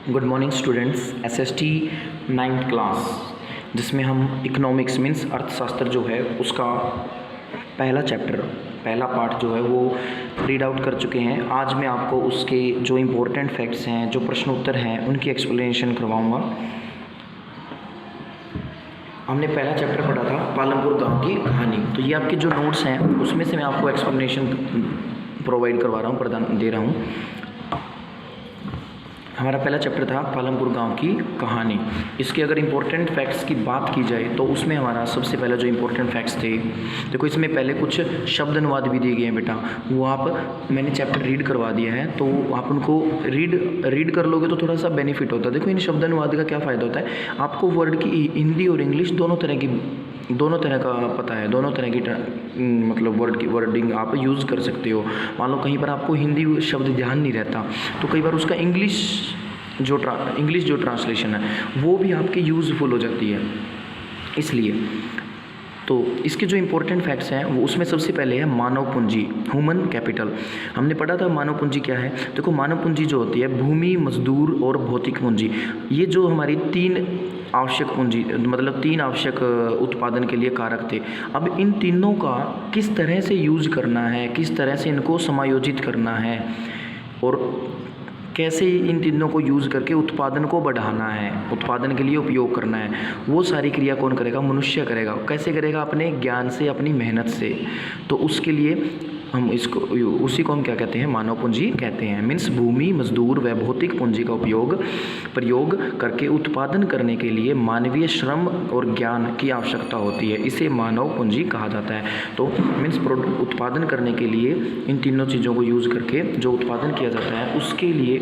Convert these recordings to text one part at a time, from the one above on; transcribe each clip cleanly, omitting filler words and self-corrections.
Good morning students. SST 9th class जिसमें हम economics means अर्थशास्त्र जो है उसका पहला पार्ट जो है वो रीड आउट कर चुके हैं। आज मैं आपको उसके जो इम्पोर्टेंट फैक्ट्स हैं, जो प्रश्न उत्तर हैं, उनकी एक्सप्लेनेशन करवाऊंगा। हमने पहला चैप्टर पढ़ा था पालमपुर गांव की कहानी। तो ये आपके जो नोट्स हैं उसमें से मैं आपको एक्सप्लेनेशन प्रोवाइड करवा रहा हूँ, प्रदान दे रहा हूँ। हमारा पहला चैप्टर था पालमपुर गांव की कहानी। इसके अगर इम्पोर्टेंट फैक्ट्स की बात की जाए तो उसमें हमारा सबसे पहला जो इम्पोर्टेंट फैक्ट्स थे, देखो इसमें पहले कुछ शब्द अनुवाद भी दिए गए हैं बेटा, वो आप मैंने चैप्टर रीड करवा दिया है, तो आप उनको रीड कर लोगे तो थोड़ा सा बेनिफिट होता है। देखो इन शब्द अनुवाद का क्या फ़ायदा होता है, आपको वर्ड की हिंदी और इंग्लिश दोनों तरह का पता है, दोनों तरह की मतलब वर्ड की वर्डिंग आप यूज़ कर सकते हो। मान लो कहीं पर आपको हिंदी शब्द ध्यान नहीं रहता तो कई बार उसका इंग्लिश जो ट्रांसलेशन है वो भी आपके यूज़फुल हो जाती है। इसलिए तो इसके जो इम्पोर्टेंट फैक्ट्स हैं वो उसमें सबसे पहले है मानव पूंजी, ह्यूमन कैपिटल। हमने पढ़ा था मानव पूंजी क्या है। देखो मानव पूंजी जो होती है भूमि, मजदूर और भौतिक पूंजी, ये जो हमारी तीन आवश्यक पूंजी मतलब तीन आवश्यक उत्पादन के लिए कारक थे। अब इन तीनों का किस तरह से यूज़ करना है, किस तरह से इनको समायोजित करना है और कैसे इन तीनों को यूज़ करके उत्पादन को बढ़ाना है, उत्पादन के लिए उपयोग करना है, वो सारी क्रिया कौन करेगा? मनुष्य करेगा। कैसे करेगा? अपने ज्ञान से, अपनी मेहनत से। तो उसके लिए हम उसी को हम क्या कहते हैं? मानव पूंजी कहते हैं। मीन्स भूमि, मजदूर व भौतिक पूंजी का प्रयोग करके उत्पादन करने के लिए मानवीय श्रम और ज्ञान की आवश्यकता होती है, इसे मानव पूंजी कहा जाता है। तो मीन्स उत्पादन करने के लिए इन तीनों चीज़ों को यूज़ करके जो उत्पादन किया जाता है उसके लिए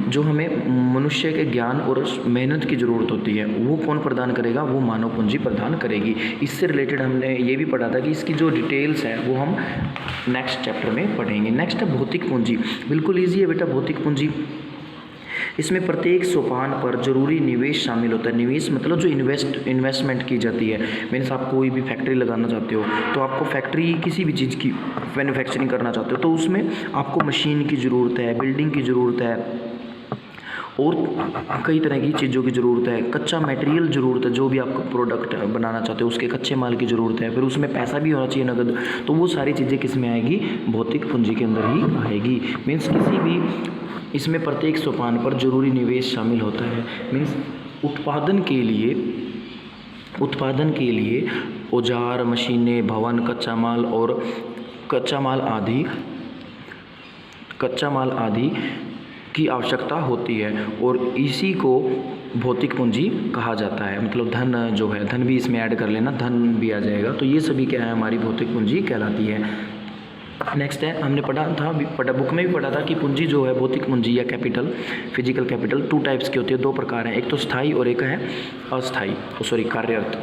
जो हमें मनुष्य के ज्ञान और मेहनत की ज़रूरत होती है वो कौन प्रदान करेगा? वो मानव पूंजी प्रदान करेगी। इससे रिलेटेड हमने ये भी पढ़ा था कि इसकी जो डिटेल्स है वो हम नेक्स्ट चैप्टर में पढ़ेंगे। नेक्स्ट है भौतिक पूंजी। बिल्कुल ईजी है बेटा भौतिक पूंजी। इसमें प्रत्येक सोपान पर जरूरी निवेश शामिल होता है। निवेश मतलब जो इन्वेस्टमेंट की जाती है। मीन्स आप कोई भी फैक्ट्री लगाना चाहते हो तो आपको फैक्ट्री किसी भी चीज़ की मैन्युफैक्चरिंग करना चाहते हो तो उसमें आपको मशीन की ज़रूरत है, बिल्डिंग की ज़रूरत है और कई तरह की चीज़ों की ज़रूरत है, कच्चा मटेरियल ज़रूरत है, जो भी आप प्रोडक्ट बनाना चाहते हो उसके कच्चे माल की ज़रूरत है, फिर उसमें पैसा भी होना चाहिए नगद। तो वो सारी चीज़ें किस में आएगी? भौतिक पूंजी के अंदर ही आएगी। मीन्स किसी भी इसमें प्रत्येक सोपान पर जरूरी निवेश शामिल होता है। मीन्स उत्पादन के लिए औजार, मशीनें, भवन, कच्चा माल आदि की आवश्यकता होती है और इसी को भौतिक पूंजी कहा जाता है। मतलब धन जो है, धन भी इसमें ऐड कर लेना, धन भी आ जाएगा। तो ये सभी क्या है? हमारी भौतिक पूंजी कहलाती है। नेक्स्ट है, हमने बुक में भी पढ़ा था कि पूंजी जो है, भौतिक पूंजी या कैपिटल, फिजिकल कैपिटल 2 टाइप्स की होती है, 2 प्रकार हैं। एक तो स्थायी और एक है अस्थायी, कार्यरत।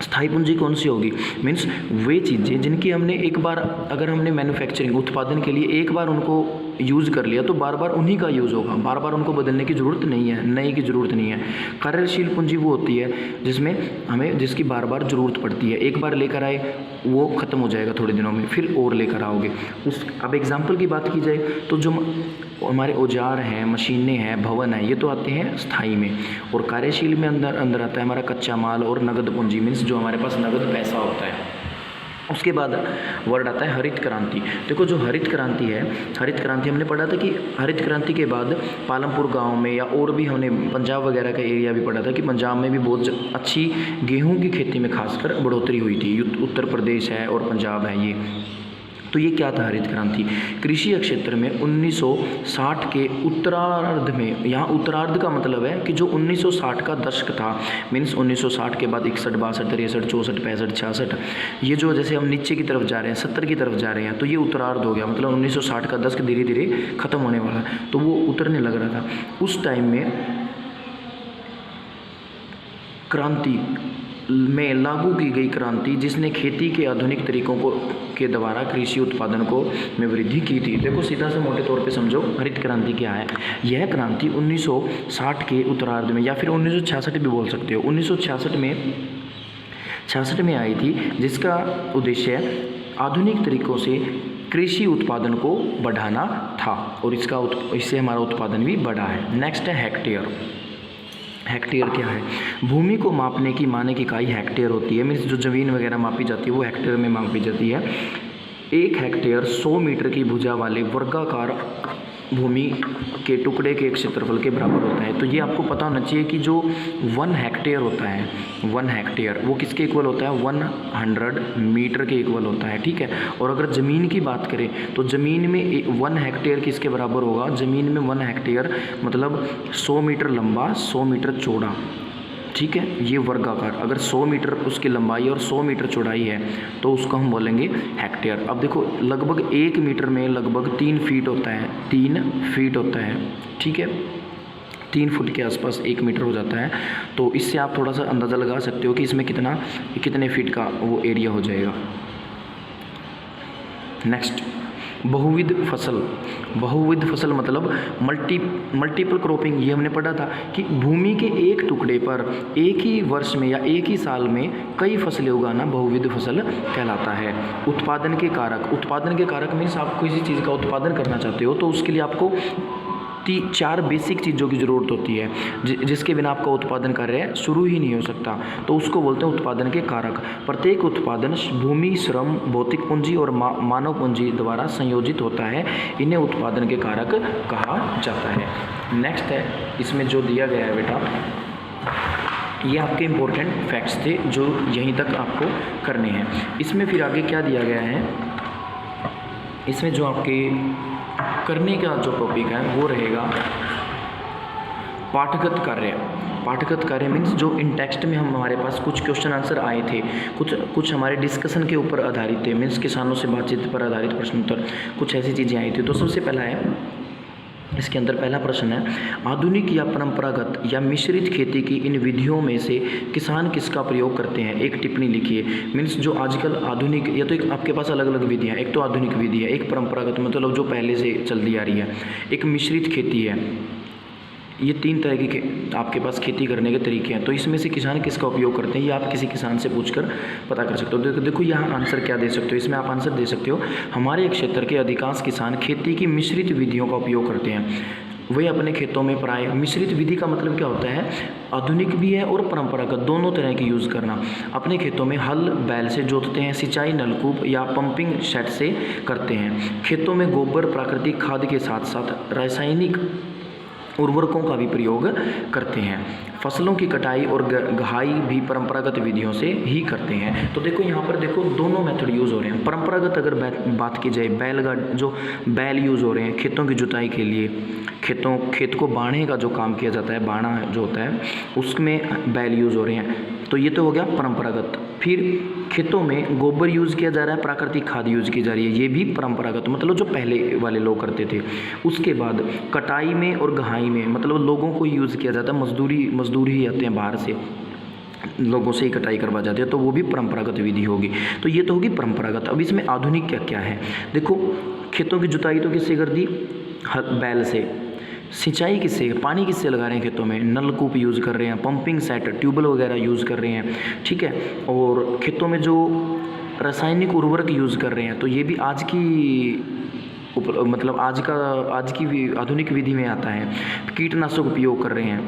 स्थायी पूंजी कौन सी होगी? मीन्स वे चीज़ें जिनकी हमने एक बार अगर हमने मैन्युफैक्चरिंग उत्पादन के लिए एक बार उनको यूज़ कर लिया तो बार बार उन्हीं का यूज़ होगा, बार बार उनको बदलने की ज़रूरत नहीं है, नए की ज़रूरत नहीं है। कार्यशील पूंजी वो होती है जिसकी बार बार ज़रूरत पड़ती है। एक बार लेकर आए वो ख़त्म हो जाएगा थोड़े दिनों में, फिर और लेकर आओगे। अब एग्जाम्पल की बात की जाए तो जो हमारे औजार हैं, मशीनें हैं, भवन है, ये तो आते हैं स्थायी में। और कार्यशील में अंदर आता है हमारा कच्चा माल और नगद पूंजी, मीन्स जो हमारे पास नगद पैसा होता है। उसके बाद वर्ड आता है हरित क्रांति। देखो जो हरित क्रांति हमने पढ़ा था कि हरित क्रांति के बाद पालमपुर गांव में या और भी हमने पंजाब वगैरह का एरिया भी पढ़ा था कि पंजाब में भी बहुत अच्छी गेहूं की खेती में खासकर बढ़ोतरी हुई थी। उत्तर प्रदेश है और पंजाब है ये। तो ये क्या था हरित क्रांति? कृषि क्षेत्र में 1960 के उत्तरार्ध में, यहाँ उत्तरार्ध का मतलब है कि जो 1960 का दशक था, मीन्स 1960 के बाद 61, 62, 63, 64, 65, 66, ये जो जैसे हम नीचे की तरफ जा रहे हैं, 70 की तरफ जा रहे हैं, तो ये उत्तरार्ध हो गया। मतलब 1960 का दशक धीरे धीरे खत्म होने वाला है, तो वो उतरने लग रहा था। उस टाइम में क्रांति में लागू की गई क्रांति जिसने खेती के आधुनिक तरीकों के द्वारा कृषि उत्पादन में वृद्धि की थी। देखो सीधा से मोटे तौर पे समझो हरित क्रांति क्या है। यह क्रांति 1960 के उत्तरार्ध में या फिर 1966 भी बोल सकते हो, 1966 में आई थी, जिसका उद्देश्य आधुनिक तरीकों से कृषि उत्पादन को बढ़ाना था और इससे हमारा उत्पादन भी बढ़ा है। नेक्स्ट है हेक्टेयर। हेक्टेयर क्या है? भूमि को मापने की मानक इकाई हेक्टेयर होती है। मीन्स जो ज़मीन वगैरह मापी जाती है वो हेक्टेयर में मापी जाती है। 1 हेक्टेयर 100 मीटर की भुजा वाले वर्गाकार भूमि के टुकड़े के एक क्षेत्रफल के बराबर होता है। तो ये आपको पता होना चाहिए कि जो 1 हेक्टेयर होता है, 1 हेक्टेयर वो किसके इक्वल होता है? 100 मीटर के इक्वल होता है, ठीक है। और अगर ज़मीन की बात करें तो ज़मीन में 1 हेक्टेयर किसके बराबर होगा? ज़मीन में 1 हेक्टेयर मतलब 100 मीटर लंबा, 100 मीटर चौड़ा, ठीक है। ये वर्गाकार, अगर 100 मीटर उसकी लंबाई और 100 मीटर चौड़ाई है तो उसको हम बोलेंगे हेक्टेयर। अब देखो लगभग 1 मीटर में लगभग 3 फीट होता है, 3 फीट होता है, ठीक है। 3 फुट के आसपास 1 मीटर हो जाता है। तो इससे आप थोड़ा सा अंदाज़ा लगा सकते हो कि इसमें कितने फीट का वो एरिया हो जाएगा। नेक्स्ट, बहुविध फसल। बहुविध फसल मतलब मल्टीपल क्रॉपिंग। ये हमने पढ़ा था कि भूमि के एक टुकड़े पर एक ही वर्ष में या एक ही साल में कई फसलें उगाना बहुविध फसल कहलाता है। उत्पादन के कारक। उत्पादन के कारक मीन्स आप किसी चीज़ का उत्पादन करना चाहते हो तो उसके लिए आपको 4 बेसिक चीज़ों की ज़रूरत होती है जिसके बिना आपका उत्पादन कार्य शुरू ही नहीं हो सकता। तो उसको बोलते हैं उत्पादन के कारक। प्रत्येक उत्पादन भूमि, श्रम, भौतिक पूंजी और मानव पूंजी द्वारा संयोजित होता है। इन्हें उत्पादन के कारक कहा जाता है। नेक्स्ट है, इसमें जो दिया गया है बेटा, ये आपके इम्पोर्टेंट फैक्ट्स थे जो यहीं तक आपको करने हैं। इसमें फिर आगे क्या दिया गया है, इसमें जो आपके करने का जो टॉपिक है वो रहेगा पाठगत कार्य। पाठगत कार्य मीन्स जो इन टेक्स्ट में हमारे पास कुछ क्वेश्चन आंसर आए थे, कुछ हमारे डिस्कशन के ऊपर आधारित थे, मीन्स किसानों से बातचीत पर आधारित प्रश्न उत्तर, कुछ ऐसी चीज़ें आई थी। तो सबसे पहला है, इसके अंदर पहला प्रश्न है, आधुनिक या परंपरागत या मिश्रित खेती की इन विधियों में से किसान किसका प्रयोग करते हैं? एक टिप्पणी लिखिए। मीन्स जो आजकल आधुनिक, या तो एक आपके पास अलग अलग विधियाँ, एक तो आधुनिक विधि है, एक परंपरागत मतलब जो पहले से चलती आ रही है, एक मिश्रित खेती है। ये 3 तरह की आपके पास खेती करने के तरीके हैं। तो इसमें से किसान किसका उपयोग करते हैं ये आप किसी किसान से पूछकर पता कर सकते हो। देखो यहाँ आंसर क्या दे सकते हो, इसमें आप आंसर दे सकते हो, हमारे क्षेत्र के अधिकांश किसान खेती की मिश्रित विधियों का उपयोग करते हैं। वे अपने खेतों में प्राय, मिश्रित विधि का मतलब क्या होता है? आधुनिक भी है और परंपरागत दोनों तरह की यूज़ करना। अपने खेतों में हल बैल से जोतते हैं, सिंचाई नलकूप या पंपिंग सेट से करते हैं। खेतों में गोबर, प्राकृतिक खाद के साथ साथ रासायनिक उर्वरकों का भी प्रयोग करते हैं। फसलों की कटाई और गहाई भी परंपरागत विधियों से ही करते हैं। तो देखो यहाँ पर देखो दोनों मेथड यूज़ हो रहे हैं। परंपरागत अगर बात की जाए, बैल यूज़ हो रहे हैं खेतों की जुताई के लिए, खेत को बाढ़ने का जो काम किया जाता है, बाढ़ा जो होता है उसमें बैल यूज़ हो रहे हैं। तो ये तो हो गया परंपरागत। फिर खेतों में गोबर यूज़ किया जा रहा है, प्राकृतिक खाद यूज़ की जा रही है, ये भी परंपरागत मतलब जो पहले वाले लोग करते थे। उसके बाद कटाई में और गहाई में मतलब लोगों को यूज़ किया जाता है, मजदूर ही आते हैं बाहर से, लोगों से ही कटाई करवा जाते हैं, तो वो भी परंपरागत विधि होगी। तो ये तो होगी परंपरागत। अब इसमें आधुनिक क्या क्या है, देखो खेतों की जुताई तो किससे कर दी? बैल से। सिंचाई किससे, पानी किससे लगा रहे हैं खेतों में? नलकूप यूज़ कर रहे हैं, पंपिंग सेट, ट्यूबवेल वगैरह यूज़ कर रहे हैं, ठीक है। और खेतों में जो रासायनिक उर्वरक यूज़ कर रहे हैं तो ये भी आज की मतलब आज की आधुनिक विधि में आता है। कीटनाशक उपयोग कर रहे हैं,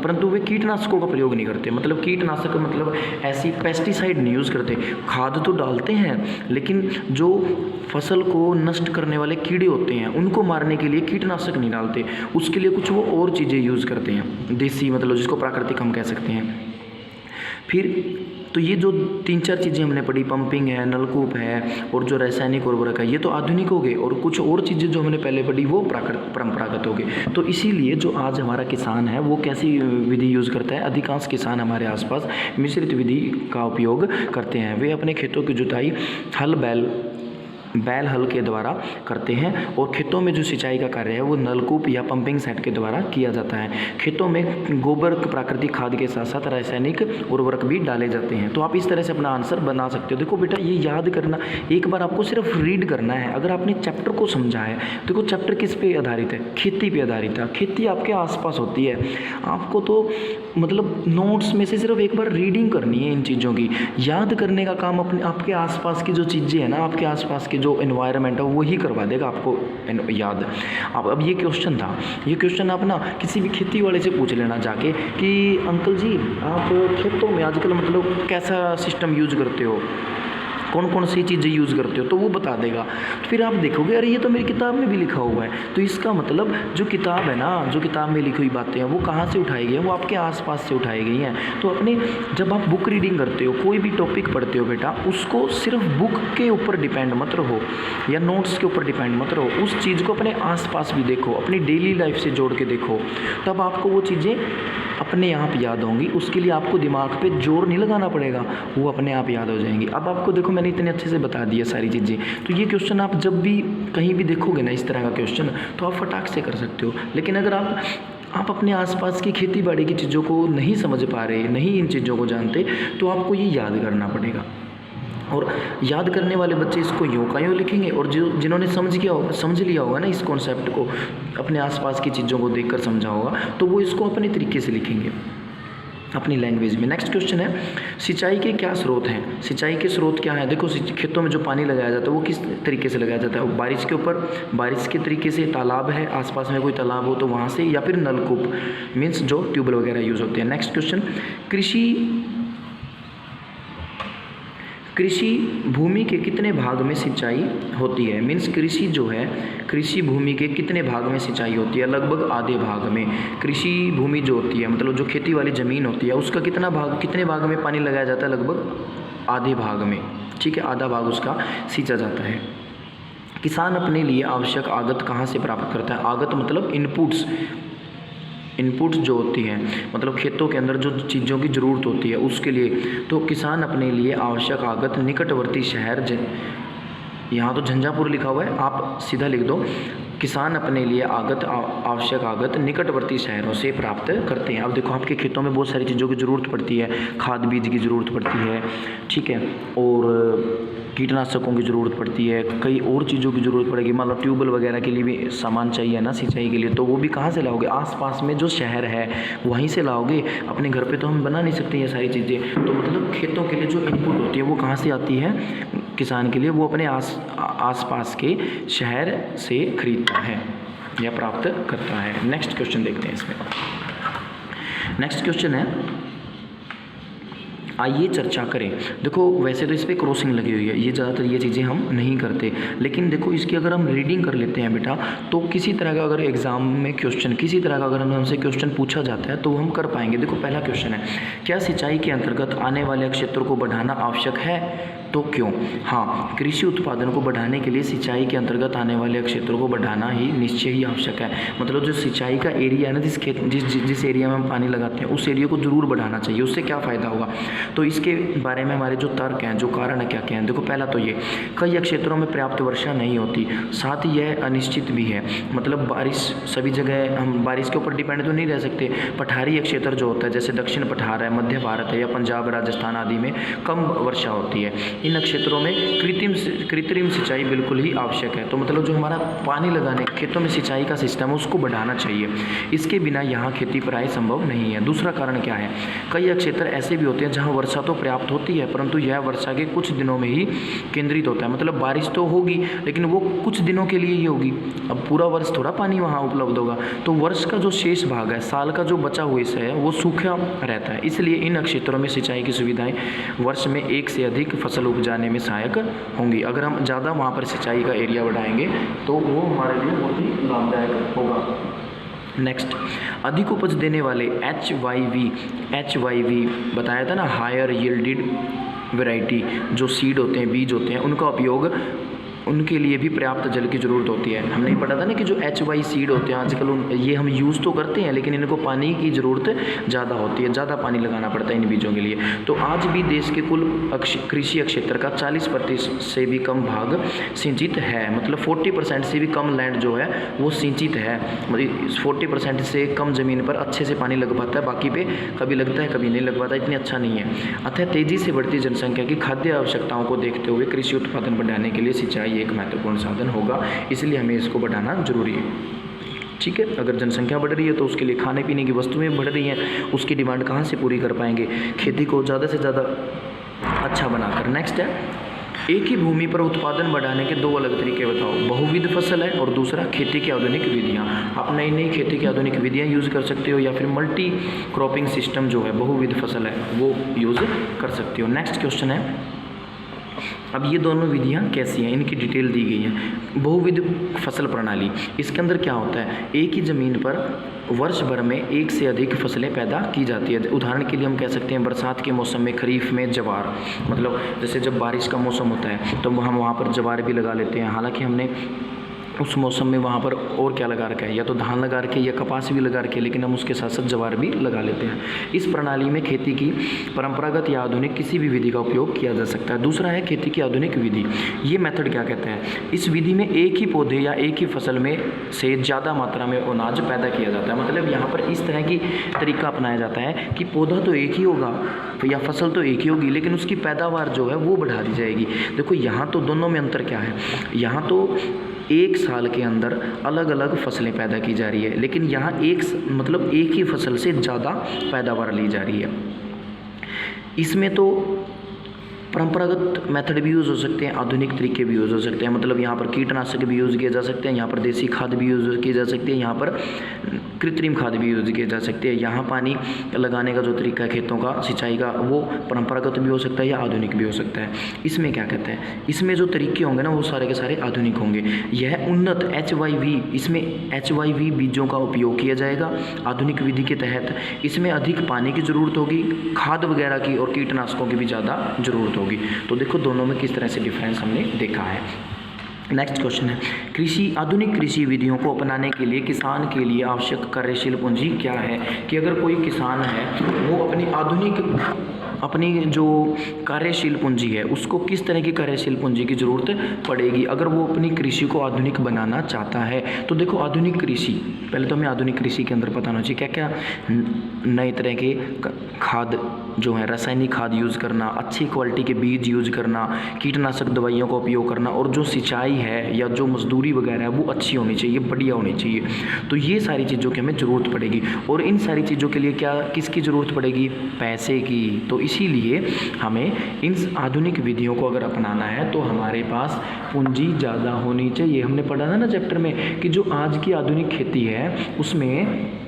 परंतु वे कीटनाशकों का प्रयोग नहीं करते। मतलब कीटनाशक मतलब ऐसी पेस्टिसाइड नहीं यूज़ करते। खाद तो डालते हैं लेकिन जो फसल को नष्ट करने वाले कीड़े होते हैं उनको मारने के लिए कीटनाशक नहीं डालते, उसके लिए कुछ वो और चीज़ें यूज़ करते हैं, देसी मतलब जिसको प्राकृतिक हम कह सकते हैं। फिर तो ये जो 3-4 चीज़ें हमने पढ़ी, पंपिंग है, नलकूप है और जो रासायनिक उर्वरक है, ये तो आधुनिक हो गए। और कुछ और चीज़ें जो हमने पहले पढ़ी वो परंपरागत हो गए। तो इसीलिए जो आज हमारा किसान है वो कैसी विधि यूज़ करता है? अधिकांश किसान हमारे आसपास मिश्रित विधि का उपयोग करते हैं। वे अपने खेतों की जुताई बैल हल के द्वारा करते हैं और खेतों में जो सिंचाई का कार्य है वो नलकूप या पंपिंग सेट के द्वारा किया जाता है। खेतों में गोबर, प्राकृतिक खाद के साथ साथ रासायनिक उर्वरक भी डाले जाते हैं। तो आप इस तरह से अपना आंसर बना सकते हो। देखो बेटा ये याद करना, एक बार आपको सिर्फ रीड करना है। अगर आपने चैप्टर को समझा है, देखो चैप्टर किस पे आधारित है? खेती पे आधारित है। खेती आपके आसपास होती है, आपको तो मतलब नोट्स में से सिर्फ एक बार रीडिंग करनी है। इन चीज़ों की याद करने का काम आपके आसपास की जो चीज़ें हैं ना, आपके आसपास की जो एनवायरनमेंट है वही करवा देगा आपको याद। अब ये क्वेश्चन था, ये क्वेश्चन आप ना किसी भी खेती वाले से पूछ लेना जाके कि अंकल जी आप खेतों में आजकल मतलब कैसा सिस्टम यूज करते हो, कौन कौन सी चीज़ें यूज़ करते हो, तो वो बता देगा। तो फिर आप देखोगे अरे ये तो मेरी किताब में भी लिखा हुआ है। तो इसका मतलब जो किताब है ना, जो किताब में लिखी हुई बातें हैं वो कहाँ से उठाई गई हैं, वो आपके आसपास से उठाई गई हैं। तो अपने जब आप बुक रीडिंग करते हो, कोई भी टॉपिक पढ़ते हो बेटा, उसको सिर्फ बुक के ऊपर डिपेंड मत रहो या नोट्स के ऊपर डिपेंड मत रहो, उस चीज़ को अपने आसपास भी देखो, अपनी डेली लाइफ से जोड़ के देखो, तब आपको वो चीज़ें अपने आप याद होंगी। उसके लिए आपको दिमाग पे जोर नहीं लगाना पड़ेगा, वो अपने आप याद हो जाएंगी। अब आपको देखो मैंने इतने अच्छे से बता दिया सारी चीज़ें, तो ये क्वेश्चन आप जब भी कहीं भी देखोगे ना इस तरह का क्वेश्चन, तो आप फटाक से कर सकते हो। लेकिन अगर आप अपने आसपास की खेती बाड़ी की चीज़ों को नहीं समझ पा रहे, नहीं इन चीज़ों को जानते, तो आपको ये याद करना पड़ेगा। और याद करने वाले बच्चे इसको यूँ का यूँ लिखेंगे, और जिन्होंने समझ लिया होगा ना इस कॉन्सेप्ट को, अपने आसपास की चीज़ों को देखकर समझा होगा, तो वो इसको अपने तरीके से लिखेंगे अपनी लैंग्वेज में। नेक्स्ट क्वेश्चन है, सिंचाई के क्या स्रोत हैं? सिंचाई के स्रोत क्या हैं? देखो खेतों में जो पानी लगाया जाता है वो किस तरीके से लगाया जाता है? बारिश के ऊपर, बारिश के तरीके से, तालाब है आसपास में कोई तालाब हो तो वहाँ से, या फिर नलकूप मीन्स जो ट्यूबवेल वगैरह यूज़ होते हैं। नेक्स्ट क्वेश्चन, कृषि भूमि के कितने भाग में सिंचाई होती है? मीन्स कृषि जो है, कृषि भूमि के कितने भाग में सिंचाई होती है? लगभग आधे भाग में। कृषि भूमि जो होती है मतलब जो खेती वाली ज़मीन होती है उसका कितने भाग में पानी लगाया जाता है? लगभग आधे भाग में, ठीक है, आधा भाग उसका सींचा जाता है। किसान अपने लिए आवश्यक आगत कहाँ से प्राप्त करता है? आगत मतलब इनपुट्स जो होती हैं, मतलब खेतों के अंदर जो चीज़ों की ज़रूरत होती है उसके लिए। तो किसान अपने लिए आवश्यक आगत निकटवर्ती शहर, यहाँ तो झंझापुर लिखा हुआ है, आप सीधा लिख दो, किसान अपने लिए आवश्यक आगत निकटवर्ती शहरों से प्राप्त करते हैं। अब देखो आपके खेतों में बहुत सारी चीज़ों की ज़रूरत पड़ती है, खाद बीज की ज़रूरत पड़ती है, ठीक है, और कीटनाशकों की ज़रूरत पड़ती है, कई और चीज़ों की ज़रूरत पड़ेगी, मतलब ट्यूबवेल वगैरह के लिए भी सामान चाहिए ना सिंचाई के लिए, तो वो भी कहाँ से लाओगे? आसपास में जो शहर है वहीं से लाओगे। अपने घर पे तो हम बना नहीं सकते ये सारी चीज़ें, तो मतलब खेतों के लिए जो इनपुट होती है वो कहाँ से आती है किसान के लिए? वो अपने आसपास के शहर से खरीदता है या प्राप्त करता है। नेक्स्ट क्वेश्चन देखते हैं इसमें। नेक्स्ट क्वेश्चन है, आइए चर्चा करें। देखो वैसे तो इस पर क्रॉसिंग लगी हुई है, ये ज़्यादातर ये चीज़ें हम नहीं करते, लेकिन देखो इसकी अगर हम रीडिंग कर लेते हैं बेटा, तो किसी तरह का अगर एग्ज़ाम में क्वेश्चन, किसी तरह का अगर हमसे क्वेश्चन पूछा जाता है तो हम कर पाएंगे। देखो पहला क्वेश्चन है, क्या सिंचाई के अंतर्गत आने वाले क्षेत्रों को बढ़ाना आवश्यक है? तो क्यों? हाँ, कृषि उत्पादन को बढ़ाने के लिए सिंचाई के अंतर्गत आने वाले क्षेत्रों को बढ़ाना ही निश्चय ही आवश्यक है। मतलब जो सिंचाई का एरिया है ना, जिस एरिया में हम पानी लगाते हैं उस एरिया को ज़रूर बढ़ाना चाहिए। उससे क्या फ़ायदा होगा? तो इसके बारे में हमारे जो तर्क हैं, जो कारण है, क्या क्या हैं, देखो पहला तो ये, कई क्षेत्रों में पर्याप्त वर्षा नहीं होती, साथ ही यह अनिश्चित भी है। मतलब बारिश सभी जगह, हम बारिश के ऊपर डिपेंड तो नहीं रह सकते। पठारी क्षेत्र जो होता है, जैसे दक्षिण पठार है, मध्य भारत है या पंजाब राजस्थान आदि में कम वर्षा होती है। इन क्षेत्रों में कृत्रिम सिंचाई बिल्कुल ही आवश्यक है। तो मतलब जो हमारा पानी लगाने, खेतों में सिंचाई का सिस्टम है उसको बढ़ाना चाहिए, इसके बिना यहाँ खेती प्राय संभव नहीं है। दूसरा कारण क्या है, कई क्षेत्र ऐसे भी होते हैं जहाँ वर्षा तो पर्याप्त होती है परंतु यह वर्षा के कुछ दिनों में ही केंद्रित होता है। मतलब बारिश तो होगी लेकिन वो कुछ दिनों के लिए ही होगी, अब पूरा वर्ष थोड़ा पानी वहाँ उपलब्ध होगा। तो वर्ष का जो शेष भाग है, साल का जो बचा हुआ हिस्सा है, वो सूखा रहता है। इसलिए इन क्षेत्रों में सिंचाई की सुविधाएं वर्ष में एक से अधिक फसल उपजाने में सहायक होंगी। अगर हम ज़्यादा वहाँ पर सिंचाई का एरिया बढ़ाएंगे तो वो हमारे लिए बहुत ही लाभदायक होगा। नेक्स्ट, अधिक उपज देने वाले HYV बताया था ना, हायर यील्डेड वैरायटी, जो सीड होते हैं, बीज होते हैं, उनका उपयोग, उनके लिए भी पर्याप्त जल की ज़रूरत होती है। हमने ही पढ़ा था ना कि जो HY सीड होते हैं आजकल ये हम यूज़ तो करते हैं लेकिन इनको पानी की ज़रूरत ज़्यादा होती है, ज़्यादा पानी लगाना पड़ता है इन बीजों के लिए। तो आज भी देश के कुल कृषि क्षेत्र का 40% से भी कम भाग सिंचित है। मतलब 40% से भी कम लैंड जो है वो सिंचित है। मतलब 40% से कम ज़मीन पर अच्छे से पानी लग पाता है, बाकी पे कभी लगता है कभी नहीं लग पाता, इतनी अच्छा नहीं है। अतः तेज़ी से बढ़ती जनसंख्या की खाद्य आवश्यकताओं को देखते हुए कृषि उत्पादन बढ़ाने के लिए सिंचाई एक महत्वपूर्ण साधन होगा, इसलिए हमें इसको बढ़ाना जरूरी है। ठीक है, अगर जनसंख्या बढ़ रही है तो उसके लिए खाने पीने की वस्तुएं बढ़ रही हैं, उसकी डिमांड कहाँ से पूरी कर पाएंगे? खेती को ज़्यादा से ज़्यादा अच्छा बनाकर। नेक्स्ट है, एक ही भूमि पर उत्पादन बढ़ाने के दो अलग तरीके बताओ। बहुविध फसल है और दूसरा खेती की आधुनिक विधियाँ। आप नई नई खेती की आधुनिक विधियाँ यूज़ कर सकते हो या फिर मल्टी क्रॉपिंग सिस्टम जो है बहुविध फसल है वो यूज़ कर सकते हो। नेक्स्ट क्वेश्चन है, अब ये दोनों विधियाँ कैसी हैं, इनकी डिटेल दी गई है। बहुविध फसल प्रणाली, इसके अंदर क्या होता है, एक ही ज़मीन पर वर्ष भर में एक से अधिक फसलें पैदा की जाती है। उदाहरण के लिए हम कह सकते हैं बरसात के मौसम में खरीफ में ज्वार, मतलब जैसे जब बारिश का मौसम होता है तो हम वहाँ पर ज्वार भी लगा लेते हैं। हालांकि हमने उस मौसम में वहाँ पर और क्या लगा रखा है, या तो धान लगा रखे या कपास भी लगा रखे, लेकिन हम उसके साथ साथ ज्वार भी लगा लेते हैं। इस प्रणाली में खेती की परंपरागत या आधुनिक किसी भी विधि का उपयोग किया जा सकता है। दूसरा है खेती की आधुनिक विधि। ये मेथड क्या कहते हैं, इस विधि में एक ही पौधे या एक ही फसल में से ज़्यादा मात्रा में अनाज पैदा किया जाता है। मतलब यहाँ पर इस तरह की तरीका अपनाया जाता है कि पौधा तो एक ही होगा या फसल तो एक ही होगी, लेकिन उसकी पैदावार जो है वो बढ़ा दी जाएगी। देखो यहाँ तो दोनों में अंतर क्या है, यहाँ तो एक साल के अंदर अलग अलग फसलें पैदा की जा रही है, लेकिन यहाँ मतलब एक ही फसल से ज़्यादा पैदावार ली जा रही है। इसमें तो परंपरागत मेथड भी यूज़ हो सकते हैं, आधुनिक तरीके भी यूज़ हो सकते हैं। मतलब यहाँ पर कीटनाशक भी यूज़ किए जा सकते हैं, यहाँ पर देसी खाद भी यूज़ की जा सकती है, यहाँ पर कृत्रिम खाद भी यूज़ किए जा सकते हैं। यहाँ पानी लगाने का जो तरीका है खेतों का सिंचाई का, वो परंपरागत भी हो सकता है या आधुनिक भी हो सकता है। इसमें क्या कहते हैं, इसमें जो तरीके होंगे ना वो सारे के सारे आधुनिक होंगे। यह उन्नत HYV, इसमें HYV बीजों का उपयोग किया जाएगा आधुनिक विधि के तहत। इसमें अधिक पानी की ज़रूरत होगी, खाद वगैरह की और कीटनाशकों की भी ज़्यादा ज़रूरत होगी। तो देखो दोनों में किस तरह से डिफरेंस हमने देखा है। नेक्स्ट क्वेश्चन है, आधुनिक कृषि विधियों को अपनाने के लिए किसान के लिए आवश्यक कार्यशील पूंजी क्या है। कि अगर कोई किसान है वो अपनी जो कार्यशील पूंजी है उसको किस तरह की कार्यशील पूंजी की ज़रूरत पड़ेगी अगर वो अपनी कृषि को आधुनिक बनाना चाहता है। तो देखो आधुनिक कृषि, पहले तो हमें आधुनिक कृषि के अंदर पता होना चाहिए क्या क्या नए तरह के खाद जो है, रासायनिक खाद यूज़ करना, अच्छी क्वालिटी के बीज यूज़ करना, कीटनाशक दवाइयों का उपयोग करना, और जो सिंचाई है या जो मजदूरी वगैरह है वो अच्छी होनी चाहिए, बढ़िया होनी चाहिए। तो ये सारी चीज़ों की हमें ज़रूरत पड़ेगी, और इन सारी चीज़ों के लिए किसकी ज़रूरत पड़ेगी, पैसे की। तो इसीलिए हमें इन आधुनिक विधियों को अगर अपनाना है तो हमारे पास पूंजी ज़्यादा होनी चाहिए। हमने पढ़ा था ना चैप्टर में कि जो आज की आधुनिक खेती है उसमें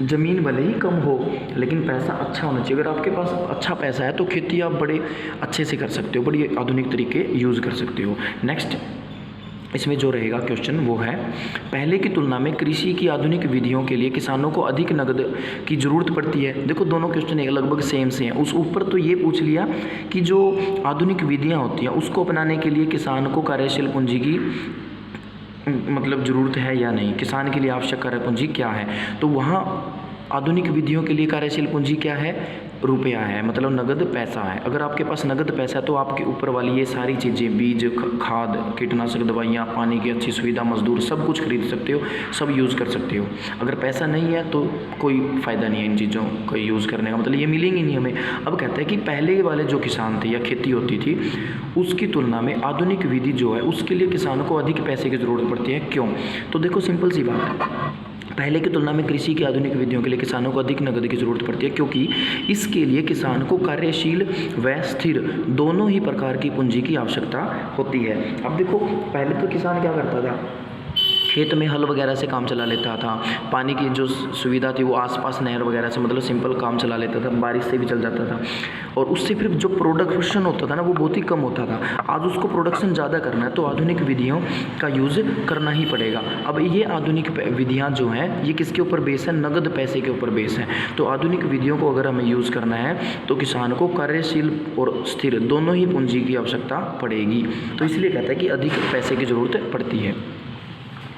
ज़मीन भले ही कम हो लेकिन पैसा अच्छा होना चाहिए। अगर आपके पास अच्छा पैसा है तो खेती आप बड़े अच्छे से कर सकते हो, बड़ी आधुनिक तरीके यूज़ कर सकते हो। नेक्स्ट इसमें जो रहेगा क्वेश्चन वो है, पहले की तुलना में कृषि की आधुनिक विधियों के लिए किसानों को अधिक नकद की ज़रूरत पड़ती है। देखो दोनों क्वेश्चन लगभग सेम से हैं। उस ऊपर तो ये पूछ लिया कि जो आधुनिक विधियाँ होती हैं उसको अपनाने के लिए किसान को कार्यशील पूंजी की मतलब ज़रूरत है या नहीं, किसान के लिए आवश्यक कार्य पूंजी क्या है। तो वहाँ आधुनिक विधियों के लिए कार्यशील पूंजी क्या है, रुपया है, मतलब नगद पैसा है। अगर आपके पास नगद पैसा है तो आपके ऊपर वाली ये सारी चीज़ें, बीज, खाद, कीटनाशक दवाइयाँ, पानी की अच्छी सुविधा, मजदूर, सब कुछ खरीद सकते हो, सब यूज़ कर सकते हो। अगर पैसा नहीं है तो कोई फ़ायदा नहीं है इन चीज़ों को यूज़ करने का, मतलब ये मिलेंगी नहीं हमें। अब कहते हैं कि पहले वाले जो किसान थे या खेती होती थी उसकी तुलना में आधुनिक विधि जो है उसके लिए किसानों को अधिक पैसे की ज़रूरत पड़ती है। क्यों? तो देखो सिंपल सी बात है, पहले की तुलना में कृषि की आधुनिक विधियों के लिए किसानों को अधिक नकद की ज़रूरत पड़ती है क्योंकि इसके लिए किसान को कार्यशील व स्थिर दोनों ही प्रकार की पूंजी की आवश्यकता होती है। अब देखो पहले तो किसान क्या करता था, खेत में हल वगैरह से काम चला लेता था, पानी की जो सुविधा थी वो आसपास नहर वगैरह से मतलब सिंपल काम चला लेता था, बारिश से भी चल जाता था, और उससे फिर जो प्रोडक्शन होता था ना वो बहुत ही कम होता था। आज उसको प्रोडक्शन ज़्यादा करना है तो आधुनिक विधियों का यूज़ करना ही पड़ेगा। अब ये आधुनिक विधियाँ जो हैं ये किसके ऊपर बेस है, नगद पैसे के ऊपर बेस है। तो आधुनिक विधियों को अगर हमें यूज़ करना है तो किसान को कार्यशील और स्थिर दोनों ही पूंजी की आवश्यकता पड़ेगी। तो इसलिए कहता है कि अधिक पैसे की ज़रूरत पड़ती है।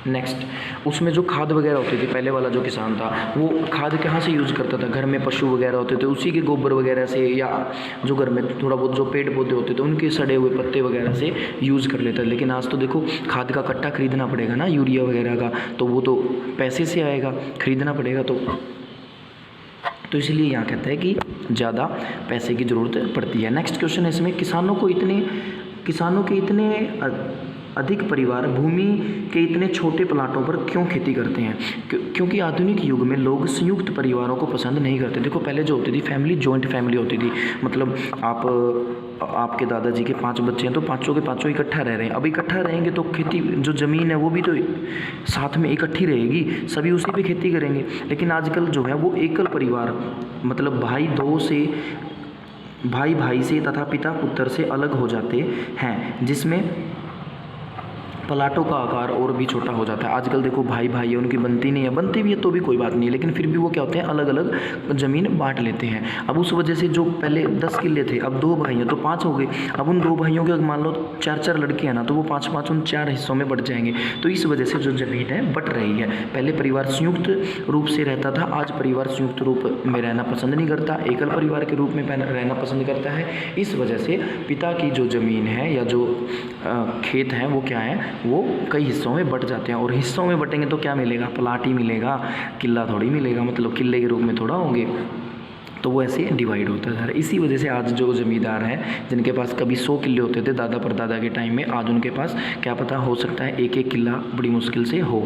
नेक्स्ट उसमें जो खाद वगैरह होती थी, पहले वाला जो किसान था वो खाद कहाँ से यूज़ करता था, घर में पशु वगैरह होते थे उसी के गोबर वगैरह से, या जो घर में थोड़ा बहुत जो पेड़ पौधे होते थे उनके सड़े हुए पत्ते वगैरह से यूज़ कर लेता। लेकिन आज तो देखो खाद का कट्टा खरीदना पड़ेगा ना, यूरिया वगैरह का, तो वो तो पैसे से आएगा, खरीदना पड़ेगा। तो इसलिए यहाँ कहता है कि ज़्यादा पैसे की ज़रूरत पड़ती है। नेक्स्ट क्वेश्चन है इसमें, किसानों के इतने अधिक परिवार भूमि के इतने छोटे प्लाटों पर क्यों खेती करते हैं? क्योंकि आधुनिक युग में लोग संयुक्त परिवारों को पसंद नहीं करते। देखो पहले जो होती थी फैमिली, जॉइंट फैमिली होती थी, मतलब आपके दादाजी के 5 बच्चे हैं तो पाँचों के पाँचों इकट्ठा रह रहे हैं। अब इकट्ठा रहेंगे तो खेती जो ज़मीन है वो भी तो साथ में इकट्ठी रहेगी, सभी उसी पे खेती करेंगे। लेकिन आजकल जो है वो एकल परिवार, मतलब भाई भाई से तथा पिता पुत्र से अलग हो जाते हैं, जिसमें प्लाटों का आकार और भी छोटा हो जाता है। आजकल देखो भाई भाई है, उनकी बनती नहीं है, बनती भी है तो भी कोई बात नहीं, लेकिन फिर भी वो क्या होते हैं, अलग अलग ज़मीन बांट लेते हैं। अब उस वजह से जो पहले 10 किले थे अब 2 भाई हैं तो 5 हो गए। अब उन 2 भाइयों के मान लो 4 लड़के हैं ना, तो वो 5 उन 4 हिस्सों में बट जाएंगे। तो इस वजह से जो ज़मीन है बट रही है। पहले परिवार संयुक्त रूप से रहता था, आज परिवार संयुक्त रूप में रहना पसंद नहीं करता, एकल परिवार के रूप में रहना पसंद करता है। इस वजह से पिता की जो ज़मीन है या जो खेत हैं वो क्या है, वो कई हिस्सों में बट जाते हैं। और हिस्सों में बटेंगे तो क्या मिलेगा, प्लाट ही मिलेगा, किला थोड़ी मिलेगा, मतलब किले के रूप में थोड़ा होंगे। तो वो ऐसे डिवाइड होता है। इसी वजह से आज जो ज़मींदार हैं जिनके पास कभी 100 किले होते थे दादा परदादा के टाइम में, आज उनके पास क्या पता हो सकता है 1-1 किला बड़ी मुश्किल से हो।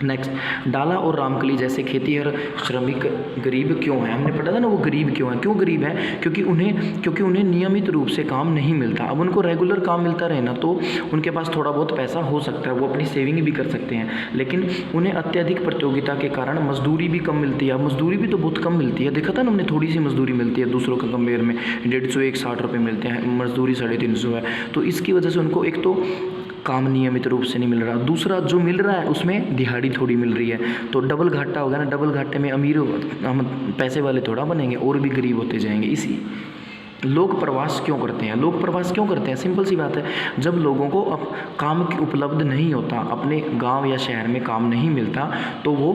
नेक्स्ट, डाला और रामकली जैसे खेतीहर श्रमिक गरीब क्यों हैं? हमने पढ़ा था ना वो गरीब क्यों हैं। क्यों गरीब हैं? क्योंकि उन्हें नियमित रूप से काम नहीं मिलता। अब उनको रेगुलर काम मिलता रहे ना तो उनके पास थोड़ा बहुत पैसा हो सकता है, वो अपनी सेविंग भी कर सकते हैं, लेकिन उन्हें अत्यधिक प्रतियोगिता के कारण मजदूरी भी कम मिलती है। मजदूरी भी तो बहुत कम मिलती है, देखा था ना हमने, थोड़ी सी मजदूरी मिलती है दूसरों का कंपेयर में, 150-160 रुपये मिलते हैं, मजदूरी 350 है। तो इसकी वजह से उनको एक तो काम नियमित रूप से नहीं मिल रहा, दूसरा जो मिल रहा है उसमें दिहाड़ी थोड़ी मिल रही है, तो डबल घाटा होगा ना। डबल घाटे में अमीर हम पैसे वाले थोड़ा बनेंगे और भी गरीब होते जाएंगे। इसी लोग प्रवास क्यों करते हैं? लोग प्रवास क्यों करते हैं? सिंपल सी बात है, जब लोगों को अब काम की उपलब्ध नहीं होता, अपने गांव या शहर में काम नहीं मिलता, तो वो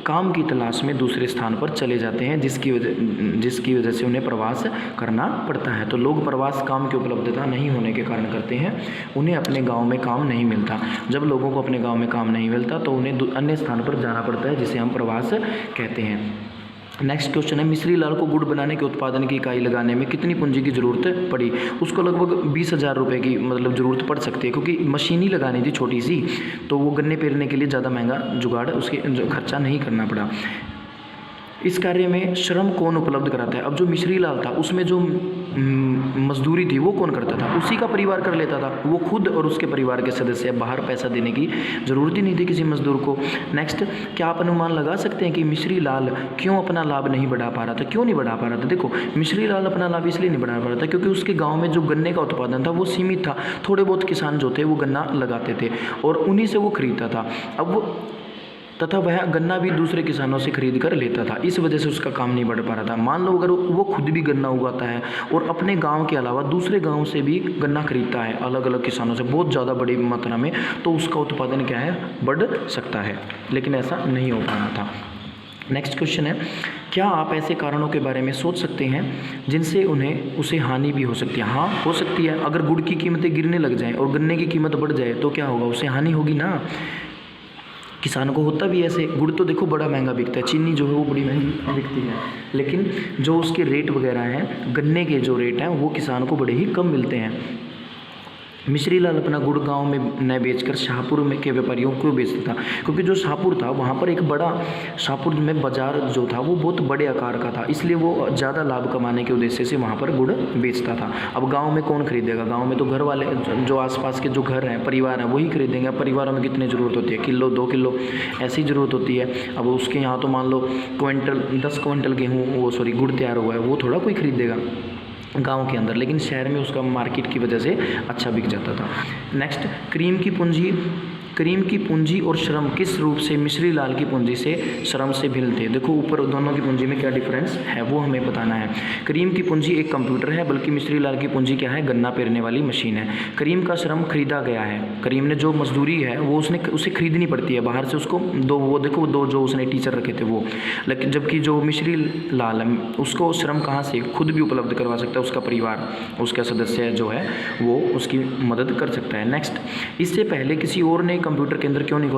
काम की तलाश में दूसरे स्थान पर चले जाते हैं, जिसकी वजह से उन्हें प्रवास करना पड़ता है। तो लोग प्रवास काम की उपलब्धता नहीं होने के कारण करते हैं, उन्हें अपने गाँव में काम नहीं मिलता। जब लोगों को अपने गाँव में काम नहीं मिलता तो उन्हें अन्य स्थान पर जाना पड़ता है, जिसे हम प्रवास कहते हैं। नेक्स्ट क्वेश्चन है, मिश्री लाल को गुड़ बनाने के उत्पादन की इकाई लगाने में कितनी पूंजी की ज़रूरत पड़ी? उसको लगभग 20,000 रुपये की मतलब ज़रूरत पड़ सकती है, क्योंकि मशीन ही लगानी थी छोटी सी, तो वो गन्ने पेरने के लिए ज़्यादा महंगा जुगाड़ उसके खर्चा नहीं करना पड़ा। इस कार्य में श्रम कौन उपलब्ध कराता है? अब जो मिश्री लाल था उसमें जो मजदूरी थी वो कौन करता था? उसी का परिवार कर लेता था, वो खुद और उसके परिवार के सदस्य, बाहर पैसा देने की ज़रूरत ही नहीं थी किसी मजदूर को। नेक्स्ट, क्या आप अनुमान लगा सकते हैं कि मिश्री लाल क्यों अपना लाभ नहीं बढ़ा पा रहा था? क्यों नहीं बढ़ा पा रहा था? देखो, मिश्री लाल अपना लाभ इसलिए नहीं बढ़ा पा रहा था क्योंकि उसके गाँव में जो गन्ने का उत्पादन था वो सीमित था। थोड़े बहुत किसान जो थे वो गन्ना लगाते थे और उन्हीं से वो खरीदता था। अब वो तथा वह गन्ना भी दूसरे किसानों से खरीद कर लेता था, इस वजह से उसका काम नहीं बढ़ पा रहा था। मान लो अगर वो खुद भी गन्ना उगाता है और अपने गांव के अलावा दूसरे गांव से भी गन्ना खरीदता है अलग अलग किसानों से बहुत ज़्यादा बड़ी मात्रा में, तो उसका उत्पादन क्या है, बढ़ सकता है, लेकिन ऐसा नहीं हो पा रहा था। नेक्स्ट क्वेश्चन है, क्या आप ऐसे कारणों के बारे में सोच सकते हैं जिनसे उसे हानि भी हो सकती है? हाँ, हो सकती है। अगर गुड़ की कीमतें गिरने लग जाएँ और गन्ने की कीमत बढ़ जाए तो क्या होगा, उसे हानि होगी ना। किसान को होता भी ऐसे, गुड़ तो देखो बड़ा महंगा बिकता है, चीनी जो है वो बड़ी महंगी बिकती है, लेकिन जो उसके रेट वगैरह हैं, गन्ने के जो रेट हैं वो किसान को बड़े ही कम मिलते हैं। मिश्री लाल अपना गुड़ गांव में न बेचकर शाहपुर में के व्यापारियों को बेचता था, क्योंकि जो शाहपुर था वहाँ पर एक बड़ा, शाहपुर में बाजार जो था वो बहुत बड़े आकार का था, इसलिए वो ज़्यादा लाभ कमाने के उद्देश्य से वहाँ पर गुड़ बेचता था। अब गांव में कौन खरीदेगा? गांव में तो घर वाले, जो आसपास के जो घर हैं, परिवार हैं, वही खरीदेंगे। परिवारों में कितनी ज़रूरत होती है, किलो 2 किलो ऐसी ज़रूरत होती है। अब उसके यहाँ तो मान लो 10 क्विंटल गेहूँ गुड़ तैयार हुआ है, वो थोड़ा कोई खरीदेगा गांव के अंदर, लेकिन शहर में उसका मार्केट की वजह से अच्छा बिक जाता था। नेक्स्ट, क्रीम की पूंजी और श्रम किस रूप से मिश्री लाल की पूंजी से श्रम से भिन्न थे? देखो ऊपर दोनों की पूंजी में क्या डिफरेंस है वो हमें बताना है। करीम की पूंजी एक कंप्यूटर है, बल्कि मिश्री लाल की पूंजी क्या है, गन्ना पेरने वाली मशीन है। करीम का श्रम खरीदा गया है, करीम ने जो मजदूरी है वो उसे खरीदनी पड़ती है बाहर से, उसको दो जो उसने टीचर रखे थे वो, लेकिन जबकि जो मिश्री लाल है उसको श्रम कहाँ से, खुद भी उपलब्ध करवा सकता है, उसका परिवार, उसका सदस्य जो है वो उसकी मदद कर सकता है। नेक्स्ट, इससे पहले किसी और ने कंप्यूटर केंद्र क्यों नहीं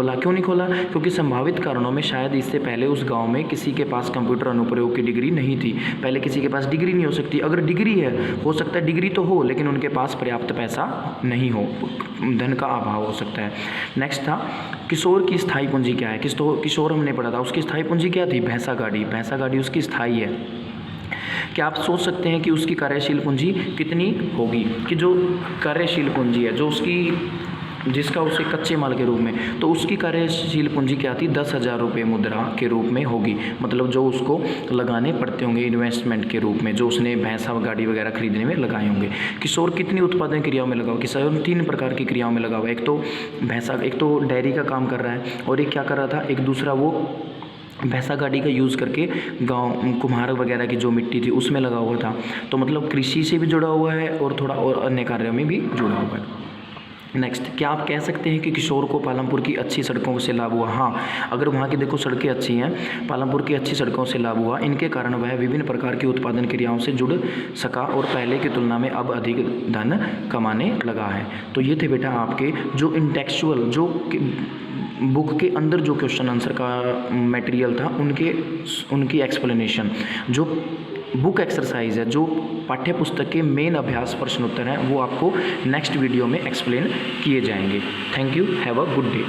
खोला? क्योंकि संभावित कारणों में शायद इससे पहले उस गांव में किसी के पास कंप्यूटर अनुप्रयोग की डिग्री नहीं थी। पहले किसी के पास डिग्री नहीं हो सकती, अगर डिग्री है हो सकता है डिग्री तो हो लेकिन उनके पास पर्याप्त पैसा नहीं हो, धन का अभाव हो सकता है। नेक्स्ट था किशोर की स्थायी पूंजी क्या है? किशोर हमने पढ़ा था, उसकी स्थायी पूंजी क्या थी? भैंसा गाड़ी उसकी स्थायी है। क्या आप सोच सकते हैं कि उसकी कार्यशील पूंजी कितनी होगी? कि जो कार्यशील पूंजी है, जो उसकी जिसका उसे कच्चे माल के रूप में, तो उसकी कार्यशील पूंजी क्या थी? 10,000 रुपये मुद्रा के रूप में होगी। मतलब जो उसको लगाने पड़ते होंगे इन्वेस्टमेंट के रूप में, जो उसने भैंसा गाड़ी वगैरह खरीदने में लगाए होंगे। किशोर कितनी उत्पादन क्रियाओं में लगा हुआ? किशोर 3 प्रकार की क्रियाओं में लगा हुआ है। एक तो डेयरी का काम कर रहा है, और एक क्या कर रहा था, एक दूसरा वो भैंसा गाड़ी का यूज़ करके गांव कुम्हार वगैरह की जो मिट्टी थी उसमें लगा हुआ था। तो मतलब कृषि से भी जुड़ा हुआ है और थोड़ा और अन्य कार्यों में भी जुड़ा हुआ है। नेक्स्ट, क्या आप कह सकते हैं कि किशोर को पालमपुर की अच्छी सड़कों से लाभ हुआ? हाँ, अगर वहाँ की देखो सड़कें अच्छी हैं, पालमपुर की अच्छी सड़कों से लाभ हुआ। इनके कारण वह विभिन्न प्रकार की उत्पादन क्रियाओं से जुड़ सका और पहले की तुलना में अब अधिक धन कमाने लगा है। तो ये थे बेटा आपके जो इंटेक्चुअल, जो बुक के अंदर जो क्वेश्चन आंसर का मटेरियल था उनकी एक्सप्लेनेशन। जो बुक एक्सरसाइज है, जो पाठ्य पुस्तक के मेन अभ्यास प्रश्न उत्तर हैं, वो आपको नेक्स्ट वीडियो में एक्सप्लेन किए जाएंगे। Thank you, have a good day.